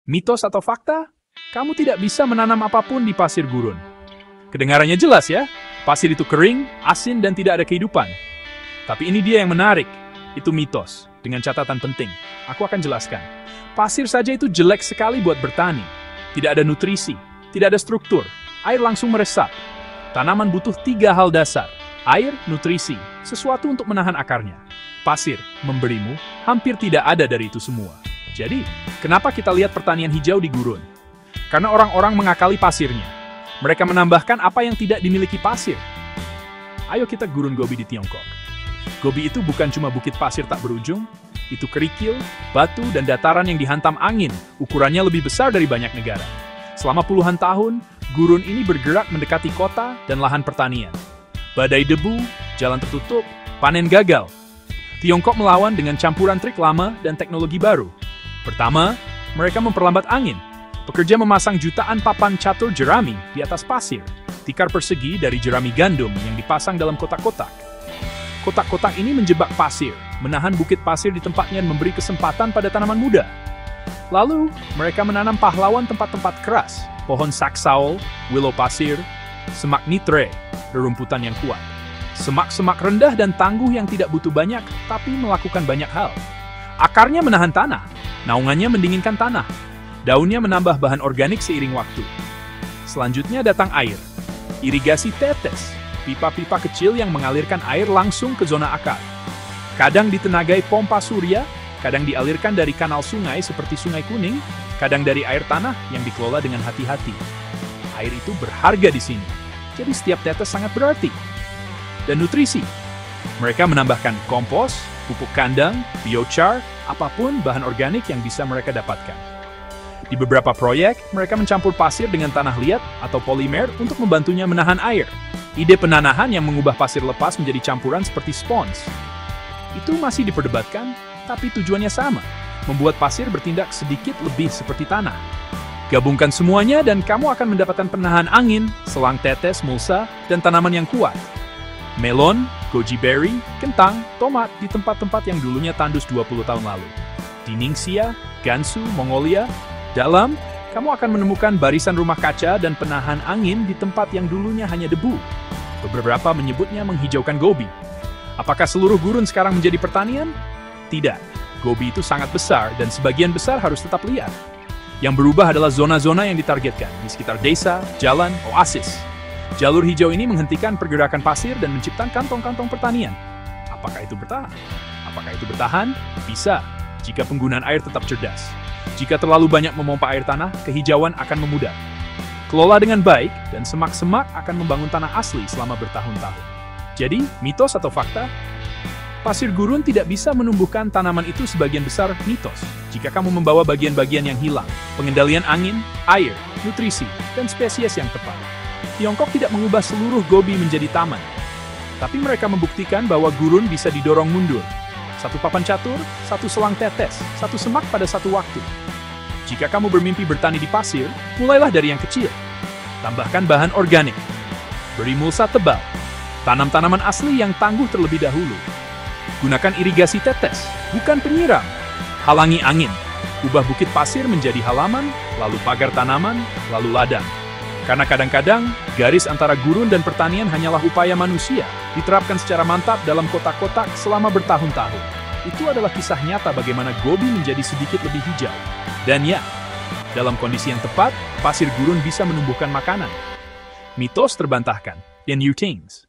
Mitos atau fakta? Kamu tidak bisa menanam apapun di pasir gurun. Kedengarannya jelas ya, pasir itu kering, asin, dan tidak ada kehidupan. Tapi ini dia yang menarik, itu mitos. Dengan catatan penting, aku akan jelaskan. Pasir saja itu jelek sekali buat bertani. Tidak ada nutrisi, tidak ada struktur, air langsung meresap. Tanaman butuh 3 hal dasar, air, nutrisi, sesuatu untuk menahan akarnya. Pasir memberimu hampir tidak ada dari itu semua. Jadi, kenapa kita lihat pertanian hijau di gurun? Karena orang-orang mengakali pasirnya. Mereka menambahkan apa yang tidak dimiliki pasir. Ayo kita gurun Gobi di Tiongkok. Gobi itu bukan cuma bukit pasir tak berujung, itu kerikil, batu, dan dataran yang dihantam angin, ukurannya lebih besar dari banyak negara. Selama puluhan tahun, gurun ini bergerak mendekati kota dan lahan pertanian. Badai debu, jalan tertutup, panen gagal. Tiongkok melawan dengan campuran trik lama dan teknologi baru. Pertama, mereka memperlambat angin. Pekerja memasang jutaan papan catur jerami di atas pasir, tikar persegi dari jerami gandum yang dipasang dalam kotak-kotak. Kotak-kotak ini menjebak pasir, menahan bukit pasir di tempatnya dan memberi kesempatan pada tanaman muda. Lalu, mereka menanam pahlawan tempat-tempat keras, pohon saksau, willow pasir, semak nitre, rerumputan yang kuat. Semak-semak rendah dan tangguh yang tidak butuh banyak, tapi melakukan banyak hal. Akarnya menahan tanah, naungannya mendinginkan tanah, daunnya menambah bahan organik seiring waktu. Selanjutnya datang air. Irigasi tetes, pipa-pipa kecil yang mengalirkan air langsung ke zona akar. Kadang ditenagai pompa surya, kadang dialirkan dari kanal sungai seperti Sungai Kuning, kadang dari air tanah yang dikelola dengan hati-hati. Air itu berharga di sini, jadi setiap tetes sangat berarti. Dan nutrisi. Mereka menambahkan kompos, pupuk kandang, biochar, apapun bahan organik yang bisa mereka dapatkan. Di beberapa proyek, mereka mencampur pasir dengan tanah liat atau polimer untuk membantunya menahan air. Ide penanahan yang mengubah pasir lepas menjadi campuran seperti spons. Itu masih diperdebatkan, tapi tujuannya sama, membuat pasir bertindak sedikit lebih seperti tanah. Gabungkan semuanya dan kamu akan mendapatkan penahan angin, selang tetes, mulsa, dan tanaman yang kuat. Melon, goji berry, kentang, tomat di tempat-tempat yang dulunya tandus 20 tahun lalu. Di Ningxia, Gansu, Mongolia, dalam, kamu akan menemukan barisan rumah kaca dan penahan angin di tempat yang dulunya hanya debu. Beberapa menyebutnya menghijaukan Gobi. Apakah seluruh gurun sekarang menjadi pertanian? Tidak. Gobi itu sangat besar dan sebagian besar harus tetap liar. Yang berubah adalah zona-zona yang ditargetkan di sekitar desa, jalan, oasis. Jalur hijau ini menghentikan pergerakan pasir dan menciptakan kantong-kantong pertanian. Apakah itu bertahan? Apakah itu bertahan? Bisa, jika penggunaan air tetap cerdas. Jika terlalu banyak memompa air tanah, kehijauan akan memudar. Kelola dengan baik, dan semak-semak akan membangun tanah asli selama bertahun-tahun. Jadi, mitos atau fakta? Pasir gurun tidak bisa menumbuhkan tanaman itu sebagian besar mitos. Jika kamu membawa bagian-bagian yang hilang, pengendalian angin, air, nutrisi, dan spesies yang tepat. Tiongkok tidak mengubah seluruh Gobi menjadi taman. Tapi mereka membuktikan bahwa gurun bisa didorong mundur. Satu papan catur, satu selang tetes, satu semak pada satu waktu. Jika kamu bermimpi bertani di pasir, mulailah dari yang kecil. Tambahkan bahan organik. Beri mulsa tebal. Tanam tanaman asli yang tangguh terlebih dahulu. Gunakan irigasi tetes, bukan penyiram. Halangi angin. Ubah bukit pasir menjadi halaman, lalu pagar tanaman, lalu ladang. Karena kadang-kadang, garis antara gurun dan pertanian hanyalah upaya manusia, diterapkan secara mantap dalam kotak-kotak selama bertahun-tahun. Itu adalah kisah nyata bagaimana Gobi menjadi sedikit lebih hijau. Dan ya, dalam kondisi yang tepat, pasir gurun bisa menumbuhkan makanan. Mitos terbantahkan. The New Things.